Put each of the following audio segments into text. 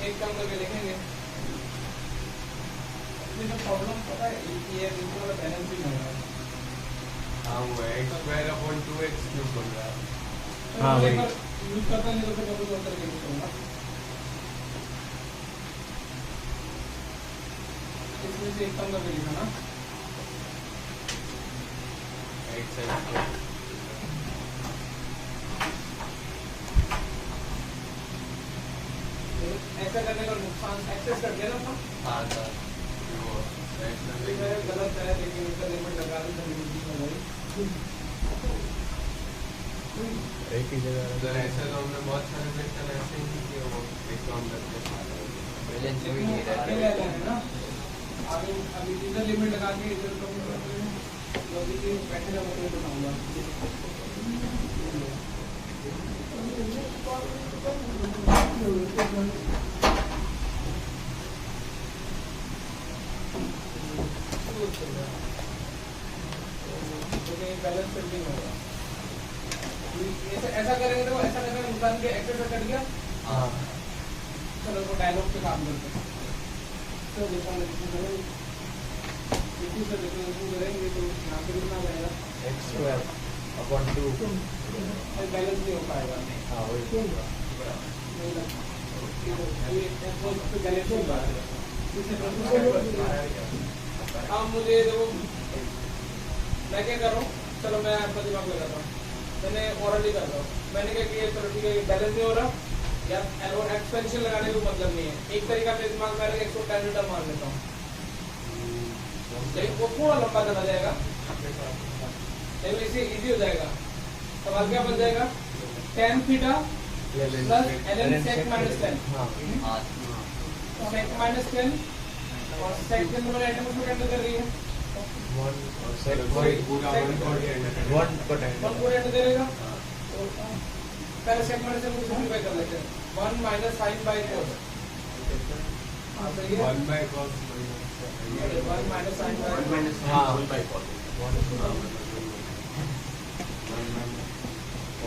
एक काम करके देखेंगे। इसमें जो प्रॉब्लम पता है ये बिल्कुल वाला बैलेंस भी नहीं हो रहा। हाँ वो x square upon 2x cube बन रहा है। हाँ वही यूज करता नहीं तो फिर डबल डॉट करके यूज करूँगा। इसमें से एक कम करके लिखा ना x ऐसा करने का नुकसान एक्सेस कर दिया ना अपना। हाँ सर वो गलत है लेकिन इसका लिमिट लगा दी एक ही जगह तो ऐसे तो हमने बहुत सारे क्वेश्चन ऐसे ही किए वो एक काम करके बैलेंस भी नहीं रहा है ना। अभी इधर लिमिट लगा के इधर कम करते हैं तो अभी ये बैठेगा मैं बताऊंगा। बैलेंस सेटिंग होगा ऐसा करेंगे तो ऐसा करने का नुकसान के एक्टर कट गया। हाँ चलो वो डायलॉग पे काम करते हैं। तो देखो करेंगे तो यहाँ पे कितना जाएगा x स्क्वायर अपॉन 2 बैलेंस नहीं हो पाएगा। हाँ वही अब मुझे देखो मैं क्या कर रहा हूँ। चलो मैं आपका दिमाग लगाता हूँ। मैंने ऑलरेडी कर रहा हूँ। मैंने क्या किया चलो ठीक है बैलेंस नहीं हो रहा या एक्सपेंशन लगाने का मतलब नहीं है। एक तरीका अपने दिमाग में आएगा 110 मीटर मार लेता हूँ लेकिन वो पूरा लंबा चला जाएगा लेकिन इसे इजी हो जाएगा। सवाल क्या बन जाएगा tan theta plus ln sec minus 10 sec minus 10 और sec के अंदर आइटम को कैंसिल कर रही है 1 पूरा एंड देगा। पहले sec माइनस 10 को सिंपलीफाई कर लेते हैं 1 माइनस sin बाय cos। हां सही है 1 by cos 1 minus sin by हाँ 1 by cos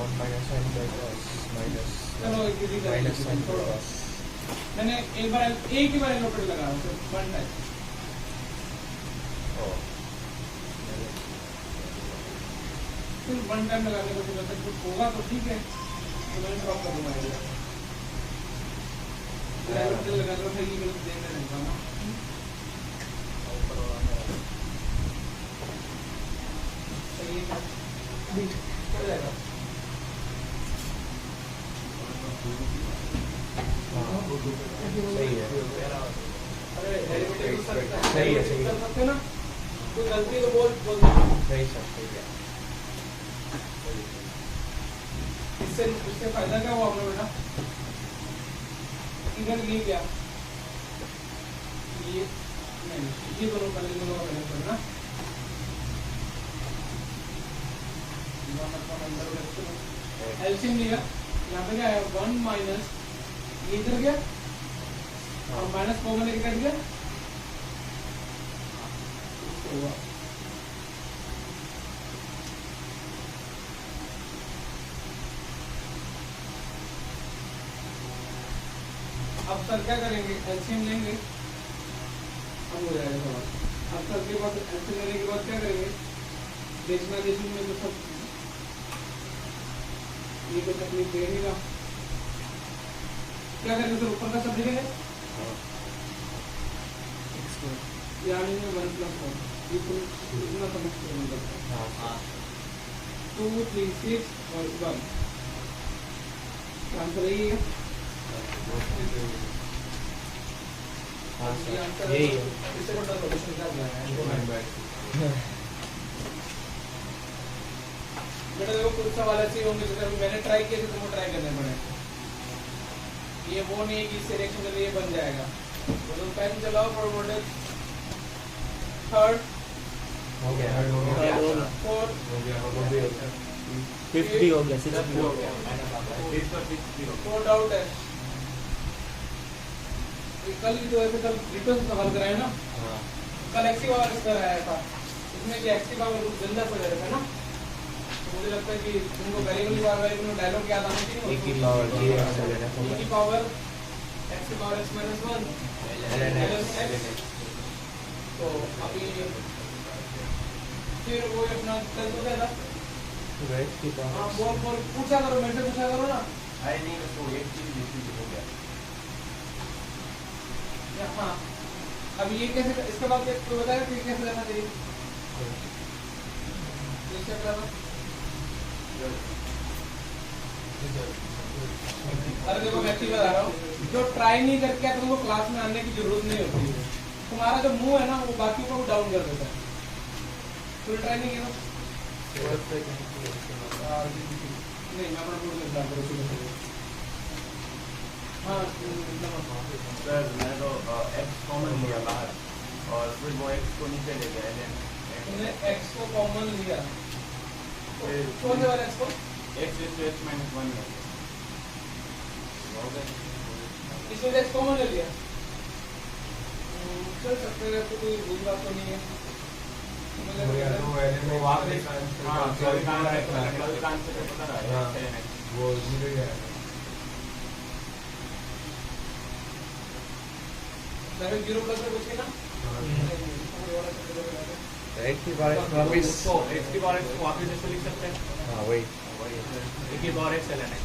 1 minus sin by cos minus चलो माइनस sin बाय cos। मैंने एक ही बार नोटेड लगाया सिर्फ वन टाइम। सिर्फ वन टाइम लगाने को जब तक कुछ होगा तो ठीक है तो मैं ड्रॉप कर दूंगा। लगा दो फिर ये देखना नहीं पाना सही है चल जाएगा। सही है अरे डेरिवेटिव सही है कर सकते ना कोई गलती तो बोल सही सर सही है। इससे फायदा क्या हुआ आपने बेटा इधर ये क्या ये नहीं ये दोनों पहले दोनों का बैलेंस करना एलसीएम लिया यहाँ पे क्या है 1 माइनस ये इधर गया और माइनस कॉमन लेके कट गया हुआ। अब सर क्या करेंगे एलसीएम लेंगे अब हो जाएगा सवाल। अब सर के बाद एलसीएम लेने के बाद क्या करेंगे डेसिमलाइजेशन में तो सब ये कोई तकलीफ देगा क्या करेंगे सर ऊपर का सब लिखेंगे यानी में 1 + 1 इतना समझ हाँ 2 3 6 और 1 आंसर यही है। हाँ सर यही है। इससे बड़ा सॉल्यूशन क्या बनाया है बेटा देखो कुछ सवाल ऐसे होंगे जैसे अभी मैंने ट्राई किया तो तुमको ट्राई करने पड़े। ये वो नहीं है कि इससे रिएक्शन के लिए बन जाएगा तो तुम पेन चलाओ फॉर वोल्टेज थर्ड हो गया फोर्थ हो गया 50 हो गया 60 हो गया फोर डाउट है। कल भी तो ऐसे कल रिटर्न सवाल कराए ना कल एक्टिव आवर कराया था इसमें कि एक्टिव आवर कुछ गंदा पड़ रहा था ना तो मुझे लगता है कि तुमको वेरिएबल बार बार डायलॉग याद आना चाहिए। एक ही पावर e की पावर x की power x minus 1 ln x। तो अभी फिर वो अपना चल तो देना। x की हाँ पावर बोल पूछा करो, मेरे से पूछा करो ना। आई नहीं उसको एक चीज लिखी हो गया। हाँ अब ये कैसे, इसके बाद कोई बताएगा कि कैसे करना चाहिए? निश्चय करो। अरे देखो मैं बता रहा हूँ, जो ट्राई नहीं करके आया तुमको क्लास में आने की जरूरत नहीं होती है। तुम्हारा जो मुंह है ना वो बाकी को डाउन कर देता है। तो ट्राई नहीं किया नहीं, मैं अपना बोर्ड में डाल करूँ। हाँ सर मैं तो x कॉमन लिया बाहर और फिर वो x को नीचे ले गया ln तुमने x को कॉमन लिया, कौन से वाले x को? x is to x minus 1 है। इसमें x कॉमन ले लिया, चल सकते हैं, तो कोई बुरी बात तो नहीं है। वो वापस हाँ कल का आंसर पता रहा है वो 0 ही है। लेकिन 0 प्लस में कुछ है ना? x की पावर x वापस उसको x की पावर x को वापस ऐसे लिख सकते हैं। हाँ वही एक की पावर x ln x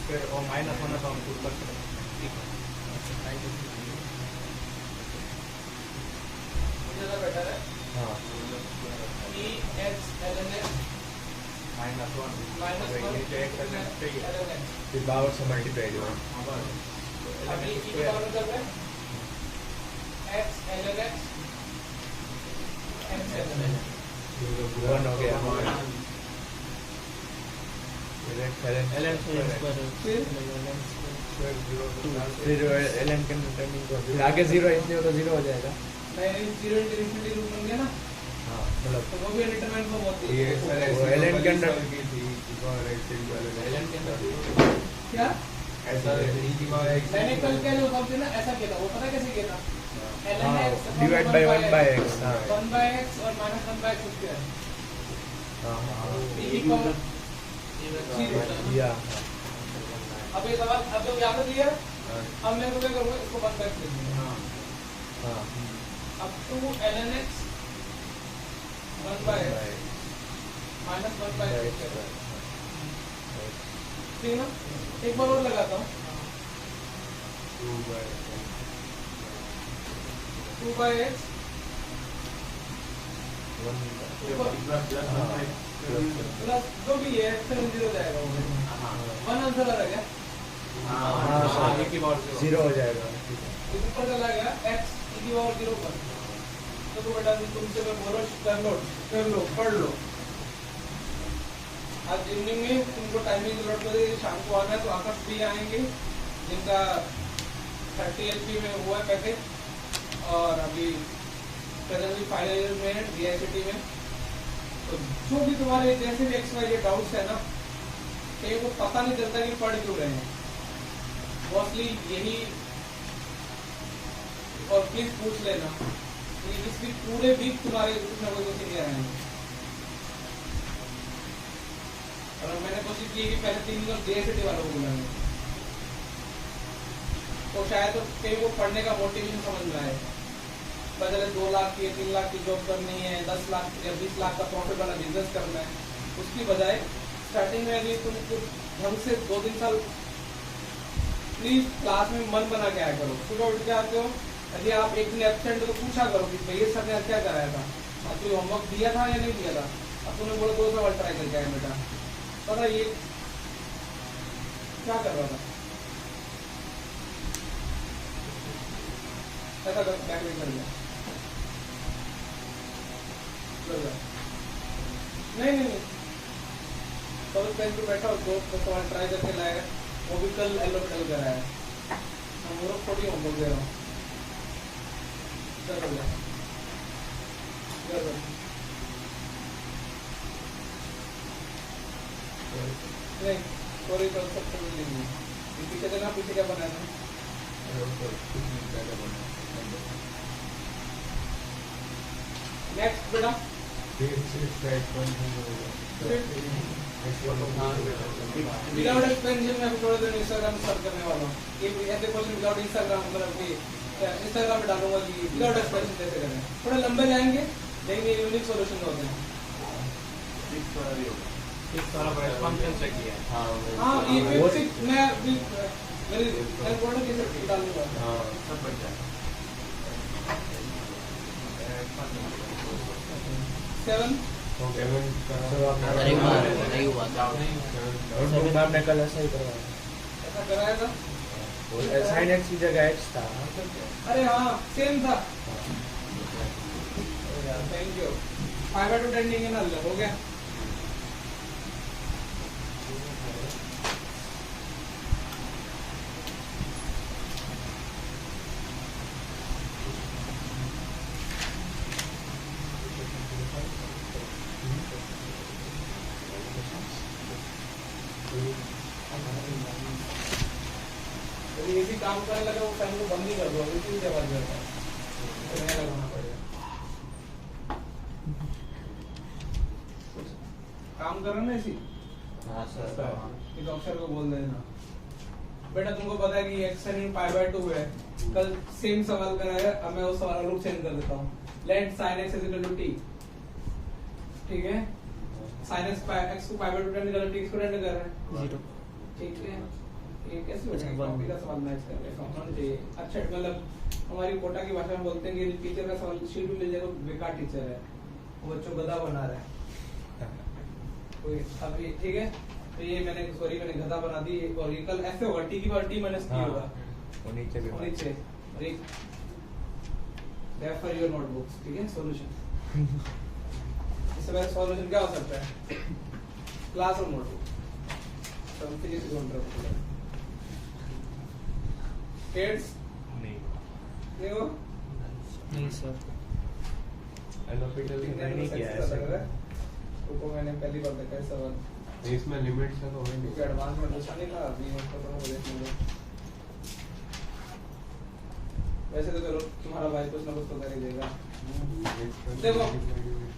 फिर और माइनस होना तो हम खुद कर सकते हैं। ज्यादा बेटर है हाँ कि x ln x minus 1 minus 1 नीचे x ln x चाहिए। ln x। फिर पावर से मल्टीप्लाई हुआ अभी की पावर कर रहे हैं x ln x x ln x। 1 हो गया फिर ln के टर्मिंग को फिर आगे 0 इसलिए हो तो 0 हो जाएगा। नहीं 0 इंफिनिटी रूप बन गया ना, हाँ मतलब तो वो भी डिटरमिनेंट फॉर्म होती है। ये ln के अंदर ln के अंदर क्या ऐसा मैंने कल क्या जो समझे ना, ऐसा किया था, वो पता कैसे किया था? ln x divide by 1 by x। हाँ 1 बाय x और माइनस 1 बाय x स्क्वायर। हाँ e पावर 0। या अब ये सवाल अब तो याद दिया, अब मैं क्या करूंगा, इसको 1 बाय x लिख दूंगा। हाँ अब two ln x 1 by x minus 1 by x square. ठीक है ना? एक बार और लगाता हूँ 2 बाय x प्लस जो भी है फिर 0 हो जाएगा, वो 1 आंसर आ गया। हाँ 0 हो जाएगा। ऊपर चला गया x e की पावर 0 पर। तो बेटा तुमसे मैं बोल रहा हूँ कर लो पढ़ लो। आज इवनिंग में तुमको टाइमिंग की जरूरत पड़ेगी, शाम को आना है तो आकर फ्री आएंगे जिनका 30 LP में हुआ है पैकेज और अभी प्रेजेंटली फाइनल ईयर में है DICT में। तो जो भी तुम्हारे जैसे भी XYZ डाउट्स है ना, कहीं को पता नहीं चलता कि पढ़ क्यों रहे हैं, मोस्टली यही। और प्लीज पूछ लेना कि इस वीक पूरे वीक तुम्हारे कुछ ना कोई क्लियर आएंगे। और मैंने कोशिश की कि पहले 3 दिन DICT वालों को बुलाएंगे, तो शायद तो कहीं को पढ़ने का मोटिवेशन समझ में आए। बजाय 2 लाख की 3 लाख की जॉब करनी है, 10 लाख या 20 लाख का प्रॉफिट वाला बिजनेस करना है, उसकी बजाय स्टार्टिंग में अभी तुम कुछ ढंग से 2-3 साल प्लीज क्लास में मन बना के आया करो। सुबह उठ के आते हो, यदि आप एक दिन एब्सेंट तो पूछा करो कि भैया सर ने क्या कराया था, अब कोई होमवर्क दिया था या नहीं दिया था। अब तुमने बोला 2 सवाल ट्राई करके आया बेटा, पता ये क्या कर रहा था, ऐसा कर बैक में कर लिया। नहीं तो पेन पे बैठा और 2 सवाल ट्राई करके लाया, वो भी कल एलोट कर आया। हम लोग थोड़ी होमवर्क दे रहा हूँ। नहीं सॉरी कर सकते नहीं, पीछे देना, पीछे क्या बनाना। नेक्स्ट बेटा विदाउट एक्सपेंशन में अभी थोड़े दिन इंस्टाग्राम सर्च करने वाला हूँ ये ऐसे क्वेश्चन विदाउट इंस्टाग्राम मतलब कि इंस्टाग्राम पे डालूंगा कि विदाउट एक्सपेंशन कैसे करें थोड़े लंबे जाएंगे लेकिन ये यूनिक सॉल्यूशन होते हैं इस तरह का फंक्शन से किया है हाँ ये मैं मेरी कैलकुलेटर कैसे डालूंगा सब बच जाए 7 नहीं हुआ था। नोटबुक में हमने कल ऐसा ही करवाया ऐसा कराया था साइन एक्स की जगह एक्स था अरे हाँ सेम था थैंक यू 5/2 ट्रेंडिंग है ना हो गया यदि इसी काम करने लगा वो फैन को बंद ही कर दो इसी से आवाज आता है तो नया लगाना पड़ेगा काम कर रहा ना इसी हाँ सर इस अक्षर को बोल देना बेटा तुमको पता है कि x sin π/2 है कल सेम सवाल कराया अब मैं उस सवाल रूप चेंज कर देता हूँ लेट sin x = t ठीक है sin x को π/2 टेंड कर t को टेंड कर रहा है 0 ठीक है ये कैसे हो जाएगा कॉपी का सवाल मैच कर रहे होना चाहिए अच्छा मतलब हमारी कोटा की भाषा में बोलते हैं कि टीचर का सवाल शीट में मिल जाएगा बेकार टीचर है वो बच्चों गधा बना रहा है कोई अभी ठीक है तो ये मैंने सॉरी मैंने गधा बना दी और ये कल ऐसे होगा टी की पावर टी माइनस टी होगा वो नीचे भी नीचे और एक रेफर योर नोटबुक्स ठीक है सॉल्यूशन इससे पहले सॉल्यूशन क्या हो सकता है क्लास और नोटबुक तो फिजिक्स ढूंढ रहे हो किड्स नहीं हो नहीं सर एलोपिटल नहीं किया है ऐसा को मैंने पहली बार देखा है सवाल इसमें लिमिट से तो है नहीं क्योंकि एडवांस में दूसरा नहीं था अभी उसको तो मुझे देखने वैसे तो चलो तुम्हारा भाई कुछ ना कुछ तो कर ही देगा देखो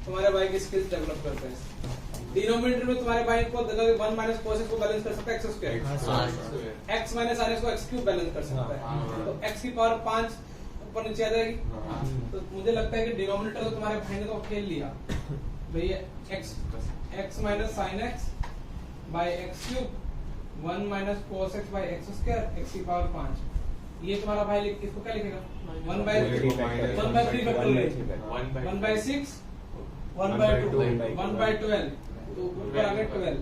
तुम्हारे भाई की स्किल्स डेवलप करते हैं डिनोमिनेटर में तुम्हारे भाई को देखो 1 - cos x को बैलेंस कर सकता है x², x - sin x को x³ बैलेंस कर सकता है तो x की पावर 5 ऊपर नीचे आ जाएगी तो मुझे लगता है कि डिनोमिनेटर तो तुम्हारे भाई ने तो खेल लिया भैया x sin x by x³ 1 - cos x by x² x की पावर 5 ये तुम्हारा भाई इसको क्या लिखेगा 1/3 फैक्टोरियल 1/6 1/2 1/12 तो ऊपर आ गया 12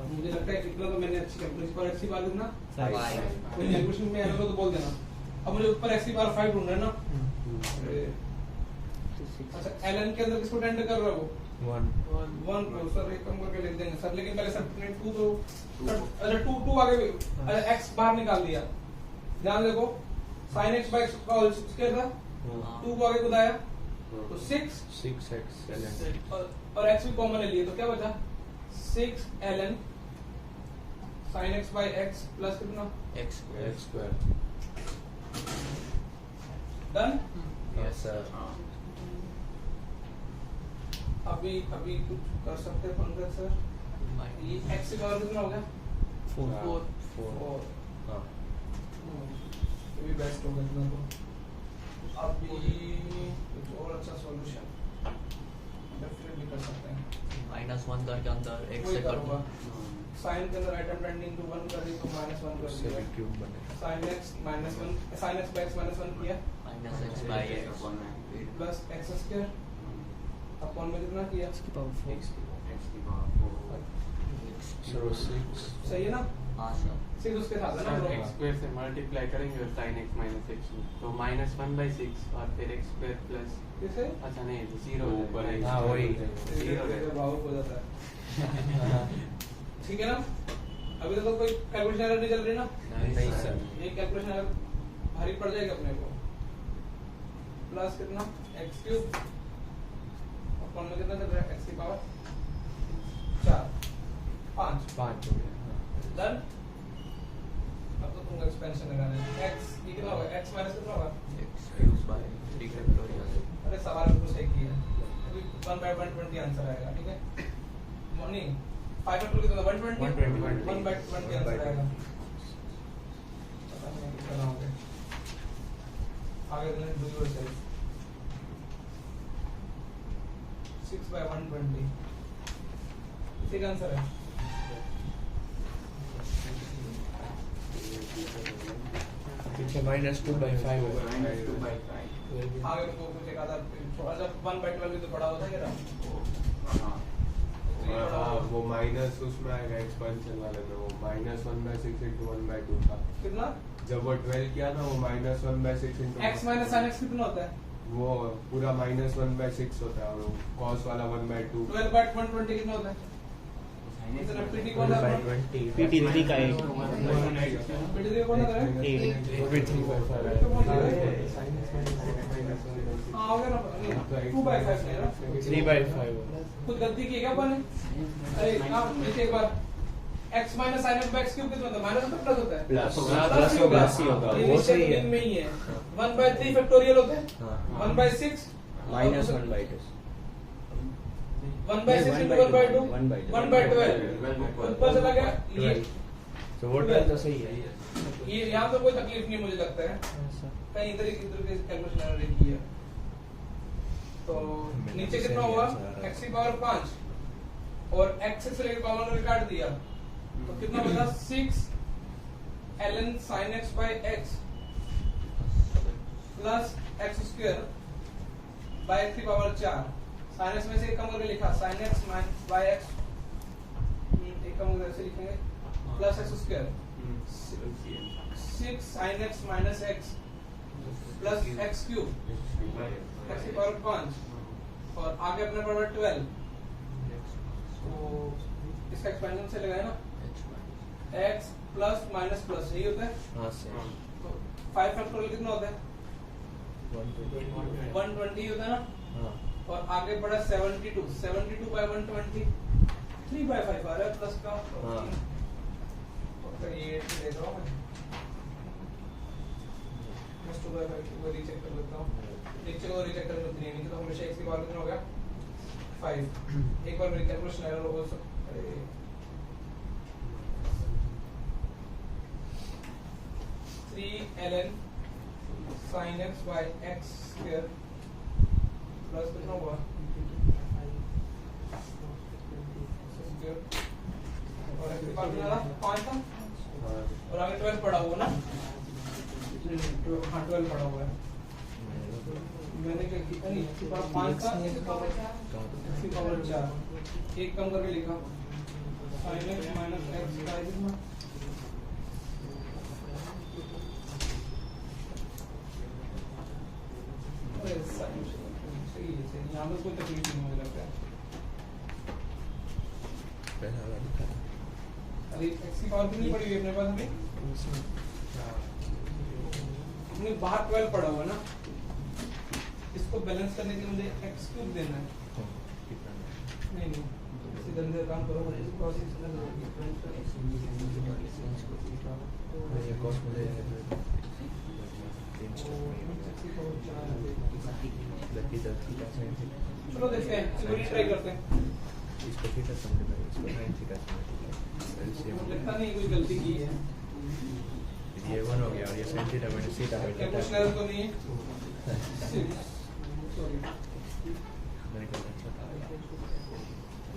मुझे लगता है इतना तो मैंने अच्छी कैलकुलेशन पर x की पावर कितना 5 कोई कैलकुलेशन में एरर हो तो बोल देना अब मुझे ऊपर x की पावर 5 ढूंढना है ना अच्छा ln के अंदर किसको टेंड कर रहा है वो 1 को सर एक कम करके लिख देंगे सर लेकिन पहले सर 2 तो अच्छा 2 आगे भी x बाहर निकाल दिया ध्यान देखो sin x by x का होल स्क्वायर था 2 को आगे खुदाया तो 6x ln और x भी कॉमन ले लिए तो क्या बचा 6 ln sin x by x plus कितना x² डन यस सर अभी कुछ कर सकते हैं पंकज सर ये x की पावर कितना हो गया 4 हां ये भी बेस्ट होगा इतना तो अभी कुछ और अच्छा सॉल्यूशन डेफिनेटली कर सकते हैं -1 करके अंदर x वही से कर करूंगा दो साइन के अंदर आइटम टेंडिंग टू 1 कर दी तो -1 कर उससे दिया भी क्यूब बनेगा sin x sin x by x -1 किया -x by x plus x² upon में कितना किया की पावर 4 so 6 सही है ना हां सर 6 उसके साथ है ना सर bro? x² से मल्टीप्लाई करेंगे और sin x - x तो -1/6 और फिर x² प्लस कैसे अच्छा नहीं 0 ऊपर है हाँ, वही। 0 तो भावुक हो जाता है ठीक है ना अभी तक तो कोई कैलकुलेशन एरर नहीं चल रही ना नहीं सर ये कैलकुलेशन एरर भारी पड़ जाएगी अपने को प्लस कितना x³ अपॉन में कितना चल रहा है x की पावर 4 5 5 हो गया डन अब तो तुमको एक्सपेंशन लगाना है x ये कितना होगा x माइनस कितना होगा x³ by 3 फैक्टोरियल अरे सवाल बिल्कुल सही किया अभी 1/120 आंसर आएगा ठीक है नहीं 5 फैक्टोरियल कितना 120 120 1 बाय 20 आंसर आएगा। पता नहीं कितना हो गया आगे तो नहीं दूसरी साइड 6 बाय 120 इसी का आंसर है। पीछे -2/5 होगा। आगे तो कुछ एक आधा थोड़ा सा 1 बाय 12 भी तो बड़ा होता है क्या? वो माइनस उसमें आएगा एक्सपेंशन वाले में, वो -1/6 into 1/2 था। कितना जब वो 12 किया ना, वो -1/6 into x minus sin x कितना होता है? वो पूरा -1/6 होता है, और cos वाला 1/2। 12 बाय 120 कितना होता है? इतना पीटी कौन है? 1/20 पीटी 3 का एक पीटी कौन है? वो भी 3/5 हां हो गया ना 2 बाय 5 है ना 3/5 कुछ गलती की है क्या अपन ने? अरे आप नीचे एक बार x minus sin x by x cube कितना होता है? माइनस होता है प्लस होता है? प्लस होगा, प्लस ही होगा, ये वो नीचे सही है। दिन में ही है 1/3 फैक्टोरियल होता है हाँ। 1/6 -1/2 1/6 into 1/2 1/12 ऊपर चला गया ये तो वो 12 तो सही है। ये यहाँ तो कोई तकलीफ नहीं मुझे लगता है कहीं इधर के कैलकुलेशन मैंने की है। तो नीचे कितना हुआ x की पावर 5 और x से लेकर कॉमन में काट दिया तो कितना बचा 6 ln sin x by x plus x square by x की पावर 4 sin x में से एक कम करके लिखा sin x by x एक कम करके ऐसे लिखेंगे plus x square 6 sin x minus x plus x cube x की पावर 5 और आगे अपने पावर 12 तो इसका एक्सपेंशन से लगाए ना x प्लस माइनस प्लस यही होता है। हाँ सही। तो 5 फैक्टोरियल कितना होता है 120 होता है ना। हाँ और आगे बढ़ा 72 बाय 120 3 बाय 5 आ रहा है प्लस का। हाँ। तो ये ले रहा हूं मैं 2 बाय 5 को रीचेक कर लेता हूं। नीचे को रीचेक करने में नहीं तो हमेशा x की पावर कितना हो गया 5 एक बार मेरी कैलकुलेशन एरर हो सकता है। 3 ln sin x by x square plus कितना हुआ और x की पावर कितना था 5 था और आगे 12 पड़ा हुआ ना। हाँ 12 पड़ा हुआ है मैंने क्या किया नहीं x की पावर 5 था x की पावर 4 एक कम करके लिखा sin x minus x का कितना सही है यहाँ पे कोई तकलीफ नहीं मुझे लगता है। अरे x की पावर कितनी पड़ी हुई है अपने पास अभी हमने बाहर 12 पड़ा हुआ ना इसको बैलेंस करने के लिए मुझे x क्यूब देना है। नहीं नहीं इसी धंधे काम करो मुझे इस प्रोसेस चलो देखते हैं चलो ट्राई करते हैं। इसको थीटा समझ में इसको sin थीटा समझ लगता नहीं कोई गलती की है ये 1 हो गया और ये sin थीटा माइनस थीटा हो कैलकुलेशन गया। एरर तो नहीं है सॉरी मैंने कहा अच्छा था।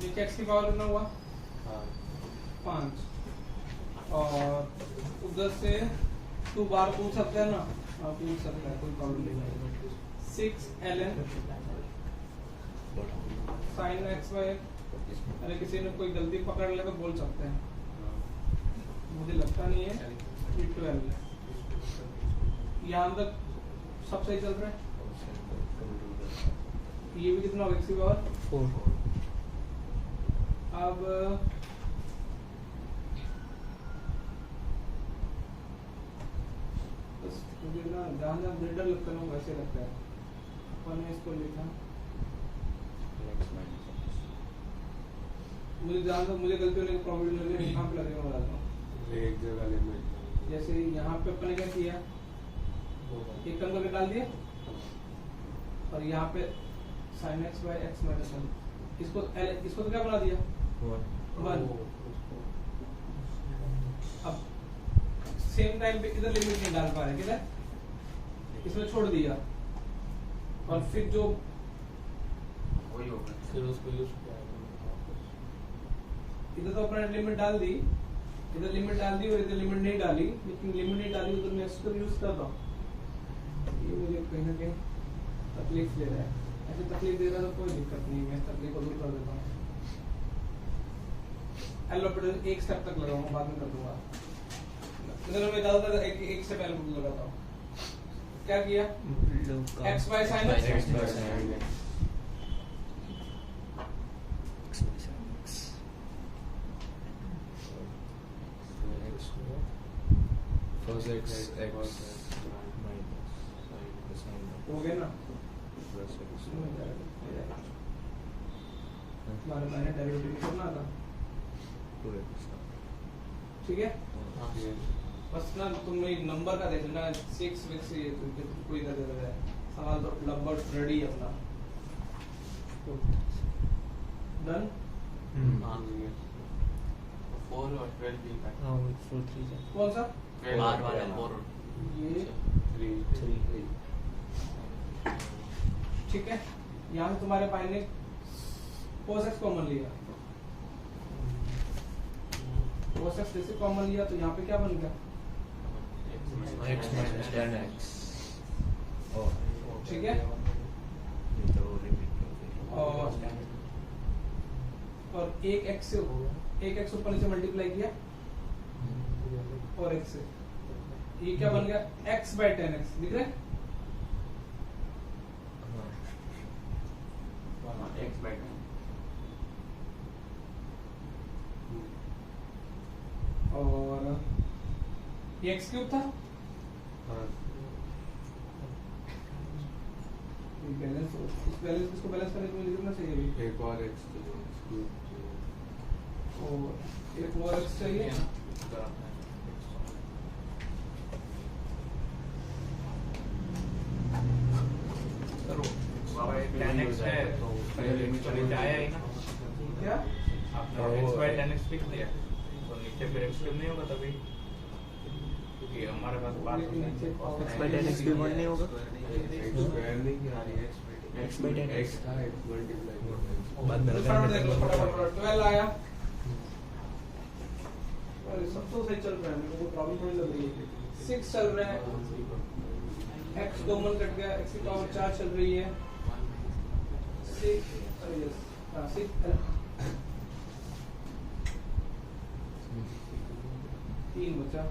नीचे x की पावर कितना हुआ 5 और उधर से तू बार पूछ सकते हैं ना। हाँ पूछ सकता है कोई प्रॉब्लम नहीं है 6 ln sin x by अरे किसी ने कोई गलती पकड़ ले तो बोल सकते हैं मुझे लगता नहीं है कि 12 यहाँ तक सब सही चल रहा है। ये भी कितना होगा x की पावर 4 अब बस मुझे ना जहाँ जहाँ ग्रेडर लगता है वैसे लगता है अपन ने इसको लिखा मुझे जहाँ तक मुझे गलती होने की प्रॉब्लम नहीं है कहाँ पे लगेगा बताता हूँ। एक जगह लिमिट जैसे यहाँ पे अपन ने क्या किया एक कम करके डाल दिया और यहाँ पे sin x by x minus 1 इसको तो क्या बना दिया 1 1। अब सेम टाइम पे इधर लिमिट नहीं डाल पा रहे, किधर इसमें छोड़ दिया, और फिर जो वही होगा। फिर उसको यूज किया इधर तो अपने लिमिट डाल दी, इधर लिमिट डाल दी और इधर लिमिट नहीं डाली, लेकिन लिमिट नहीं डाली उधर मैं इसको यूज कर रहा हूँ। ये मुझे कहीं ना कहीं तकलीफ दे रहा है। ऐसे तकलीफ दे रहा है तो कोई दिक्कत नहीं, मैं तकलीफ को दूर कर देता हूँ। एलोपेड एक स्टेप तक लगाऊंगा, बाद में कर दूंगा। मतलब मैं ज्यादातर एक स्टेप एलोपेड लगाता हूँ। क्या किया? x by sin x। cos x minus हो गया ना? plus x हमारे मैंने डेरिवेटिव करना था, 2x ठीक है? बस ना तुम एक नंबर का देख लेना, 6 with से कोई इधर दे रहा है, सवाल तो लगभग रेडी है अपना। डन? हाँ 4 और 12 भी है। कौन सा? बार बार है 4 ये 3 ठीक है। यहाँ से तुम्हारे भाई ने cos x कॉमन लिया, cos x जैसे कॉमन लिया तो यहाँ पे क्या बन गया? x minus tan x और ठीक है। ये तो लिमिट हो गई और एक x से एक x ऊपर नीचे मल्टीप्लाई किया और x से, ये क्या बन गया? x by tan x, दिख रहा है? x by 10। और ये x क्यूब था, बैलेंस इस बैलेंस इसको बैलेंस करने के लिए लिखना चाहिए भी, एक और x और एक और x चाहिए। बाबा ये tan x है तो पहले लिमिट तो नीचे आया ही ना। क्या? आपने x by tan x लिख दिया तो नीचे फिर x क्यूब नहीं होगा तभी, क्योंकि हमारे पास बात होता है x by tan x भी 1 नहीं होगा। स्क्वायर नहीं किया, x by tan x था x मल्टीप्लाई बाद में फटाफट देख लो, लगाने फटाफट 12 आया। अरे सब तो सही चल रहा है, मेरे को प्रॉब्लम थोड़ी लग रही है। 6 चल रहा है, x 2 मन कट गया, x की पावर 4 चल रही है, 6 अरे यस हां 6 3 बचा,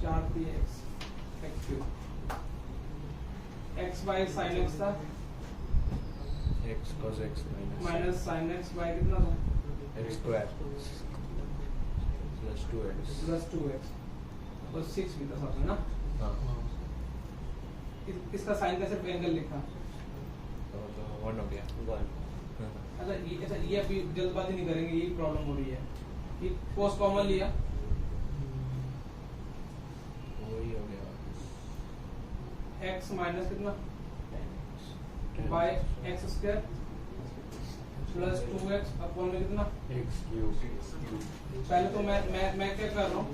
4 थी x cube, x by sin x था x cos x minus sin x by कितना था? x square plus 2x plus 2x और 6 भी था साथ में ना। हाँ इसका साइन का सिर्फ एंगल लिखा। तो 1 हो गया 1 अच्छा ये अभी जल्दबाजी नहीं करेंगे, यही प्रॉब्लम हो रही है। ये cos कॉमन लिया, वही हो गया x माइनस कितना by x square plus 2x upon में कितना। x cube. पहले तो मैं क्या कर रहा हूँ,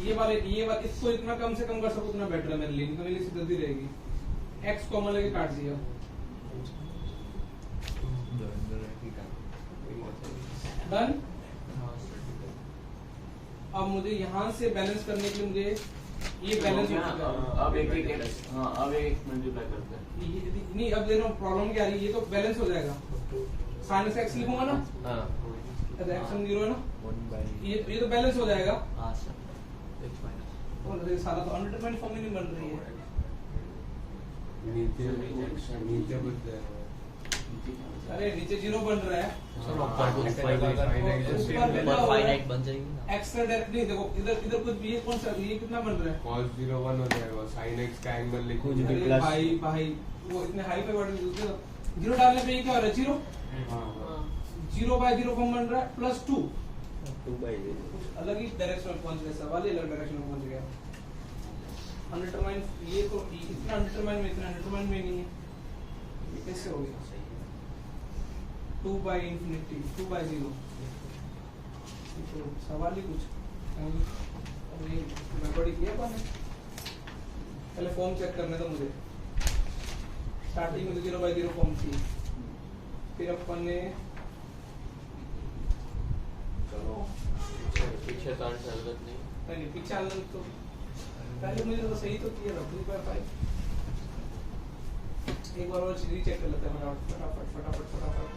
ये वाले इसको इतना कम से कम कर सकूँ उतना बेटर है मेरे लिए, नहीं तो मेरे लिए जल्दी रहेगी। x कॉमन लेके काट दिया, जो अंदर है कि डन। अब मुझे यहाँ से बैलेंस करने के लिए मुझे ये बैलेंस हो चुका है। अब एक हाँ अब एक मल्टीप्लाई करते हैं। नहीं अब देखो प्रॉब्लम क्या आ रही है, ये तो बैलेंस हो जाएगा। साइन से x लिखूंगा ना, हाँ x 0 है ना, 1 by ये तो बैलेंस हो जाएगा। हाँ सर x minus और ये सारा तो अनडिटरमाइंड फॉर्म ही नहीं बन रही है। नीचे बच जाएगा। अरे नीचे 0 बन रहा है, सर ऊपर ऊपर फाइनाइट बन जाएगी ना। x का डायरेक्ट नहीं, देखो इधर कुछ भी, ये कौन सा, ये कितना बन रहा है? cos 0 1 हो जाएगा, sin x का एंगल लिखो। कुछ भी अरे plus- भाई वो इतने हाई पे वर्ड यूज कर, 0 डालने पे ये क्या हो रहा है? 0 हाँ 0 बाय 0 फॉर्म बन रहा है प्लस 2, 2 by 0 कुछ अलग ही डायरेक्शन में पहुंच गया, सवाल ही अलग डायरेक्शन में पहुंच गया। अनडिटरमाइंड, ये तो इतना अनडिटरमाइंड में, इतना अनडिटरमाइंड में नहीं है, ये कैसे हो गया? 2 by infinity 2 by 0 तो सवाल ही कुछ नहीं गड़बड़ी किया अपन ने। पहले फॉर्म चेक करने दो मुझे। स्टार्टिंग में 0/0 फॉर्म थी, फिर अपन ने चलो पीछे तो जरूरत नहीं। नहीं पीछे आना तो पहले मुझे तो सही तो किया था 2/5। एक बार और रीचेक कर लेते हैं फटाफट।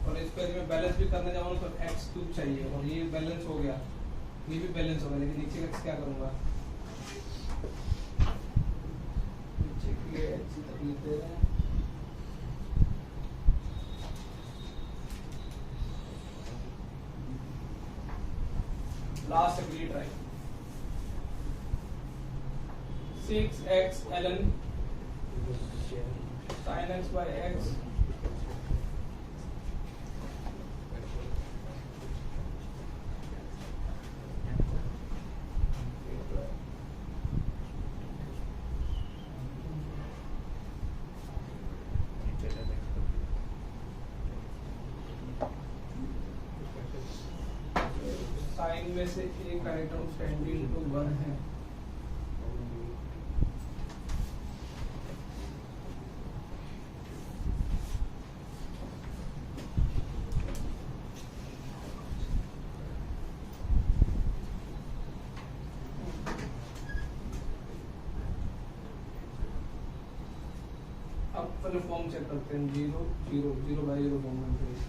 और इस पर मैं बैलेंस भी करने जाऊँ तो x³ चाहिए और ये बैलेंस हो गया, ये भी बैलेंस हो गया, लेकिन नीचे का क्या करूँगा? नीचे के अच्छी तकलीफ दे रहे हैं। लास्ट अगली try 6x ln sin x by x sine में से एक आइटम टेंडिंग टू 1 है। अब पहले फॉर्म चेक करते हैं। 0/0 फॉर्म बन रही है,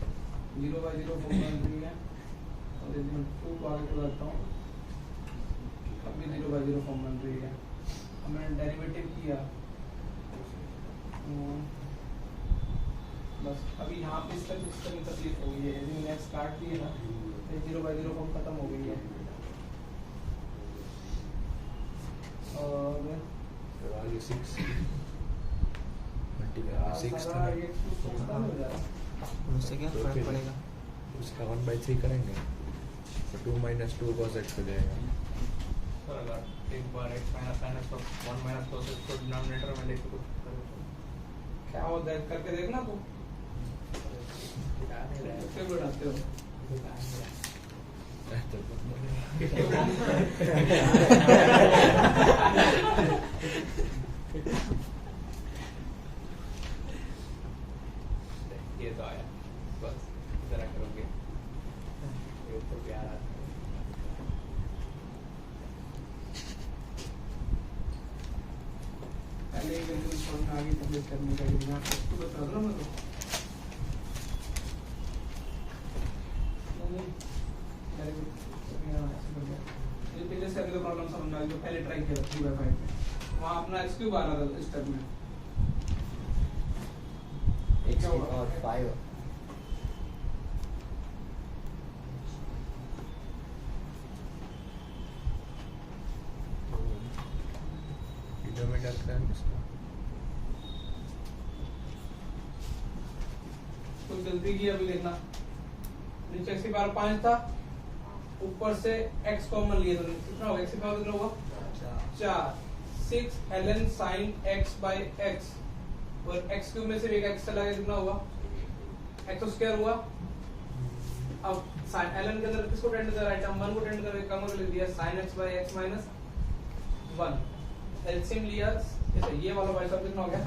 0/0 फॉर्म बन रही है और इसमें 2 को आगे लगाता हूँ, अभी 0/0 फॉर्म बन रही है। अब मैंने डेरिवेटिव किया, बस अभी यहाँ पे इसका तकलीफ हो गई है। यदि मैंने x काट दिए ना तो 0/0 फॉर्म खत्म हो गई है। और value 6 सारा ये खत्म हो जाएगा। उससे क्या तो फर्क फिर- पड़ेगा? उसका 1/3 करेंगे तो 2 - 2 cos x हो जाएगा। सर अगर एक बार x माइनस sin x को 1 माइनस cos x को डिनोमिनेटर में लेके कुछ करो तो क्या होता है करके देखना तू क्या नहीं रहा है। कैसे बढ़ाते हो। ये तो आया, बस जरा करोगे ये तो प्यार आता है। पहले ही बिल्कुल छोड़ना आगे कंप्लीट करने का बिना तो बता दो ना तो ये पहले से अगले प्रॉब्लम समझ जो पहले ट्राई किया 3/5 में वहाँ अपना x³ आ रहा था इस स्टेप में x और 5 डिनोमिनेटर का इसका तो गलती की अभी देखना नीचे x की पावर 5 था ऊपर से x कॉमन लिए तो कितना होगा x की पावर कितना होगा 4 6 ln sin x by x और x³ में से एक x चला गया कितना हुआ x स्क्वायर हुआ अब sin ln के अंदर किसको टेंड कर रहा है आइटम 1 को टेंड करके कम कर लिख दिया sin x by x minus 1 LCM लिया ये वाला भाई साहब कितना हो गया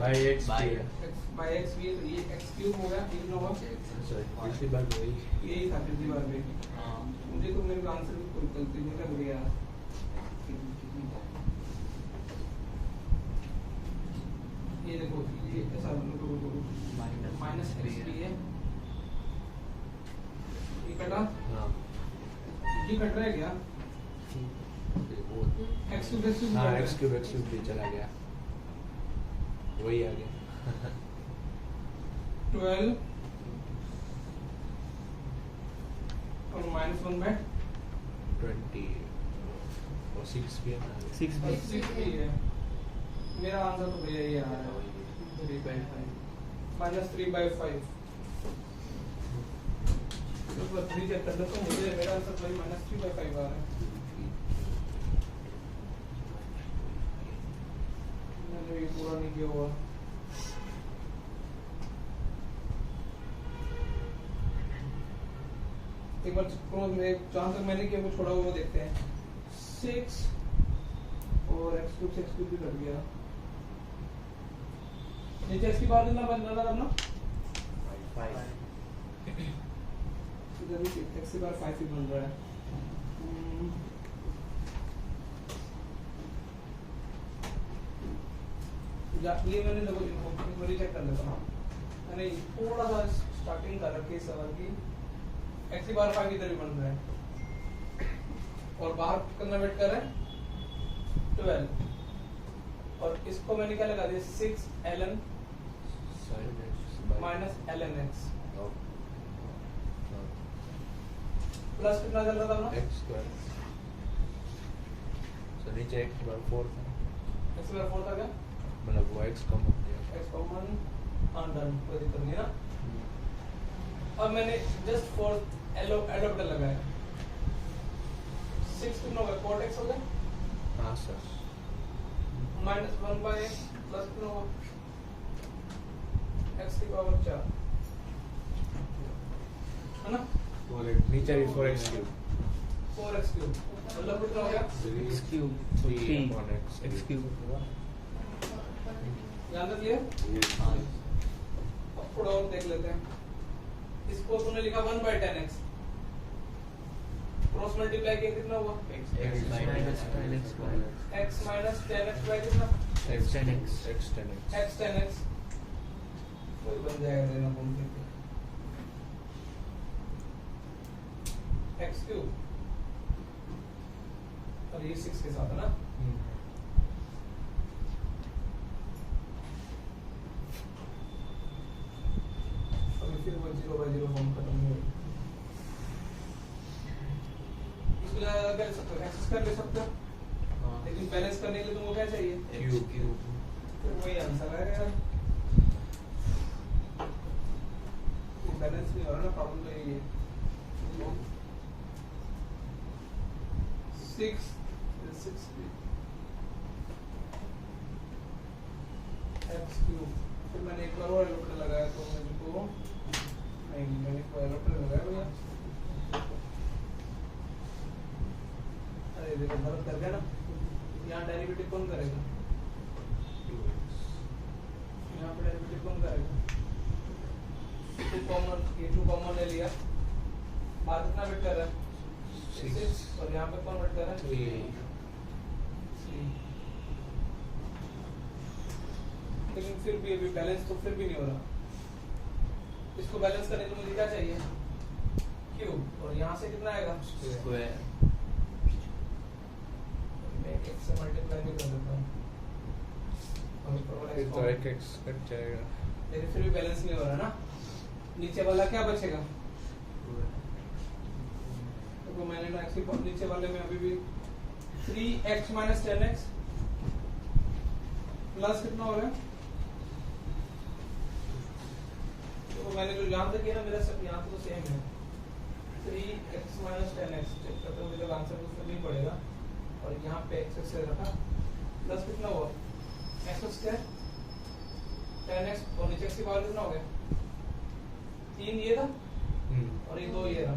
by x by भी है। x by x भी है तो ये x³ हो गया कितना होगा Sorry, पिछली बार वही यही था पिछली बार में मुझे तो मेरे को आंसर भी कोई गलती नहीं लग रही यार ये देखो ये ऐसा माइनस x भी है ये कटा हाँ ये कट रहा है क्या x³ हाँ x³ भी चला गया वही आ गया 12 और -1 में 20 और 6 भी है ना 6 by 6 भी है मेरा आंसर तो भैया ये आ रहा है 3/5 -3/5 तो बस 3 चेक कर लो तो मुझे मेरा आंसर भाई -3/5 आ रहा है मैंने ये पूरा नहीं किया हुआ एक बार क्रॉस में जहाँ तक मैंने किया वो छोड़ा हुआ वो देखते हैं 6 और x क्यूब से x क्यूब भी कट गया नीचे इसकी बात कितना बन रहा था अपना 5 इधर भी x की बार 5 ही बन रहा है ये मैंने देखो इनको चेक कर लेता हूँ मैंने थोड़ा सा स्टार्टिंग कर रखी है सवाल की x की बार 5 इधर भी बन रहा है और बाहर कितना वेट कर रहा है 12 और इसको मैंने क्या लगा दिया 6 ln minus ln x plus कितना चल रहा था अपना x स्क्वायर सो नीचे x बार 4 था x बार 4 था क्या मतलब वो x कम हो गया x कॉमन अनडन कोई दिक्कत नहीं ना अब मैंने जस्ट फॉर एडोप्टर लगाया 6 कितना होगा cot x हो गया हाँ सर माइनस 1 बाय प्लस कितना होगा x की पावर 4 है ना नीचे भी 4x क्यूब 4x क्यूब मतलब कितना हो गया x cube 3 upon x x cube ध्यान रखिए अब थोड़ा और देख लेते हैं इसको तूने लिखा 1 by 10x क्रॉस मल्टीप्लाई किया कितना हुआ x minus 10x x minus 10x by कितना x 10x x 10x x 10x कोई बन जाएगा देना कौन से x क्यूब और ये 6 के साथ है ना फिर वो 0 by 0 फॉर्म खत्म हो गई इसको ज्यादा कर सकते हो एक्सेस कर ले सकते हो लेकिन बैलेंस करने के लिए तुमको क्या चाहिए क्यूब फिर वही आंसर आएगा यार बैलेंस नहीं हो रहा ना प्रॉब्लम तो यही है 6 x क्यूब फिर मैंने एक बार और एलोप्टर लगाया तो मुझको नहीं मैंने एक बार एलोप्टर लगाया भैया अरे देखो गलत कर गया ना यहाँ डेरिवेटिव कौन करेगा यहाँ पे डेरिवेटिव कौन करेगा 2 कॉमन ये 2 कॉमन ले लिया बाहर कितना वेट कर रहा है 6 और यहाँ पे कौन वेट कर रहा है 3 लेकिन फिर भी अभी बैलेंस तो फिर भी नहीं हो रहा इसको बैलेंस करने के लिए मुझे क्या चाहिए क्यूब और यहाँ से कितना आएगा square मैं x से मल्टीप्लाई भी कर देता हूँ फिर तो एक x कट जाएगा लेकिन फिर भी बैलेंस नहीं हो रहा ना नीचे वाला क्या बचेगा तो मैंने ना x की नीचे वाले में अभी भी 3x minus 10x प्लस कितना हो रहा है तो मैंने जो यहाँ तक किया ना मेरा सब यहाँ तो सेम है 3x minus 10x चेक करते हैं मुझे आंसर तो नहीं पड़ेगा और यहाँ पे x से रखा प्लस कितना हुआ x स्क्वायर 10x और नीचे x की पावर कितना हो गया 3 ये था और ये 2 ये था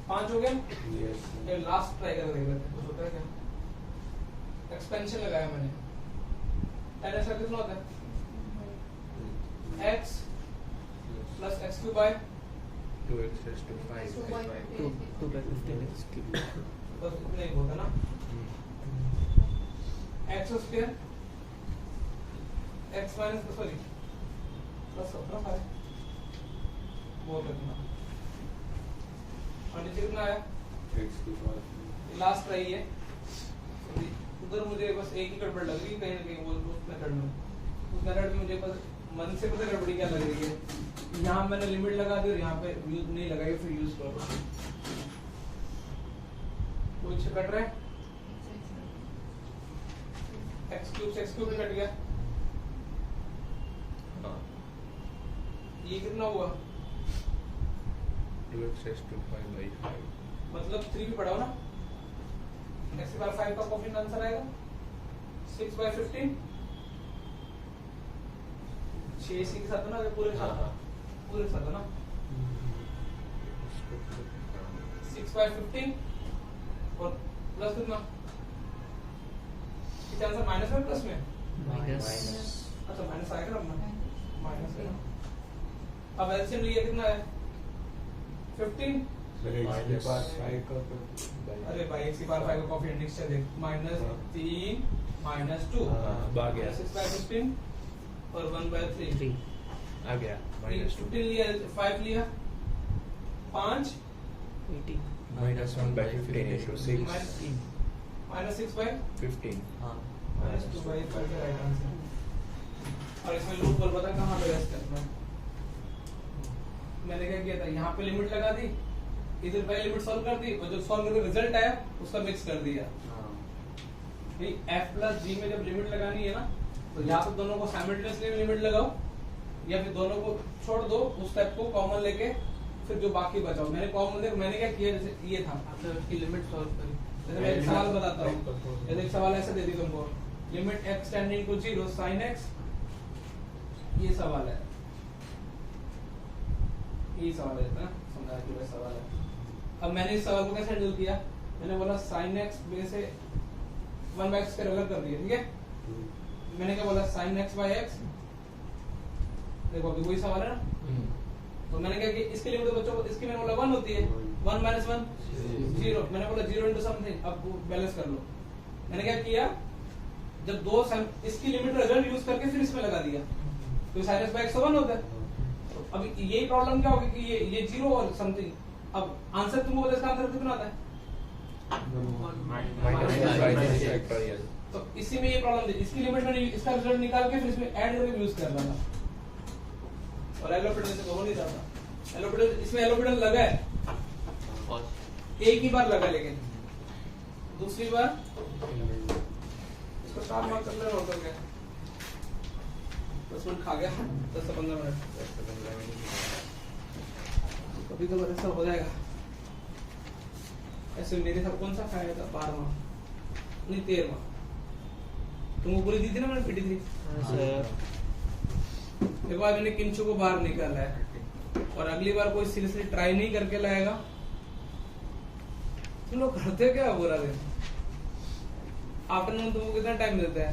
5 हो गया ये लास्ट ट्राई कर देख लेते हैं कुछ होता है क्या एक्सपेंशन लगाया मैंने 10x का कितना होता है x plus x cube by 2x raised to 5 2 by 15x cube बस इतना ही होता ना x square x minus sorry plus होता ना वो कितना और नीचे कितना आया x की पावर लास्ट ट्राई है उधर मुझे बस एक ही गड़बड़ लग रही है कहीं ना कहीं वो उस मेथड में मुझे बस मन से पता गड़बड़ी क्या लग रही है यहाँ मैंने लिमिट लगा दी और यहाँ पे यूज नहीं लगाई फिर यूज करो कुछ कट रहा है x क्यूब से x क्यूब भी कट गया ये कितना हुआ 2x raised to 5 by 5 मतलब 3 भी पढ़ाओ ना x की पावर 5 का कोफिशिएंट आंसर आएगा 6 by 15 6 इसी के साथ है ना पूरे के साथ पूरे के साथ है ना 6/15 और प्लस कितना? इसका आंसर माइनस में प्लस में? माइनस अच्छा माइनस आएगा ना, माइनस है ना। अब एलसीएम लिया कितना है? 15। मेरे x के पास 5 का अरे भाई x की पावर 5 का कोएफिशिएंट निश्चय देख, -3 -2 भाग गया 6/15 और 1/3 3 आ गया -2 15 लिया, 5 लिया, 5 -1/15 into 6 -6/15 हाँ -2/5 का राइट आंसर। और इसमें लूप होल पता कहां पे है इसका? मैंने क्या किया था, यहाँ पे लिमिट लगा दी, इधर पहले लिमिट सॉल्व कर दी और जो सॉल्व करके रिजल्ट आया उसका मिक्स कर दिया। भाई f प्लस g में जब लिमिट लगानी है ना, तो यहाँ पे दोनों को साइमल्टेनियसली लिमिट लगाओ या फिर दोनों को छोड़ दो, उस स्टेप को कॉमन लेके फिर जो बाकी बचाओ। मैंने क्या किया, जैसे ये था, आपने उसकी लिमिट सॉल्व करी। जैसे मैं एक सवाल बताता हूँ, जैसे एक सवाल ऐसे दे दी तुमको, limit x tending to 0 sin x, ये सवाल है, ये सवाल है ना, समझा कि वह सवाल है। अब मैंने इस सवाल को कैसे हैंडल किया, मैंने बोला sin x में से 1/x के रेगुलर कर दिया, ठीक है। मैंने क्या बोला, sin x by x, देखो अभी वही सवाल है ना। तो मैंने क्या किया, इसके लिमिट बच्चों को, इसकी मैंने बोला 1 होती है, 1 - 1 0, मैंने बोला 0 into समथिंग, अब बैलेंस कर लो। मैंने क्या किया, जब दो इसकी लिमिट रिजल्ट यूज करके फिर इसमें लगा दिया, तो sin x by x 1 होता है। अब यही प्रॉब्लम क्या होगी कि ये 0 और समथिंग, अब आंसर तुमको पता है, इसका आंसर कितना आता है? -5 तो इसी में ये प्रॉब्लम थी, इसकी लिमिट मैंने इसका रिजल्ट निकाल के फिर इसमें ऐड करके यूज कर रहा था, और एलोपिडल से हो नहीं रहा था। एलोपिडल, इसमें एलोपिडल लगा है, एक ही बार लगा, लेकिन दूसरी बार इसको 7 मार्क कर लेना होता है, 10 मिनट खा गया, 10 से 15 मिनट, कभी तो ऐसा हो जाएगा। ऐसे मेरे साथ कौन सा खाया था, 12वां नहीं 13वां, तुमको पूरी दी थी ना मैंने, पीटी थी। एक बार मैंने किंचू को बाहर निकाला है, और अगली बार कोई सीरियसली ट्राई नहीं करके लाएगा। तुम लोग करते क्या पूरा दिन? आफ्टरनून तुमको कितना टाइम मिलता है?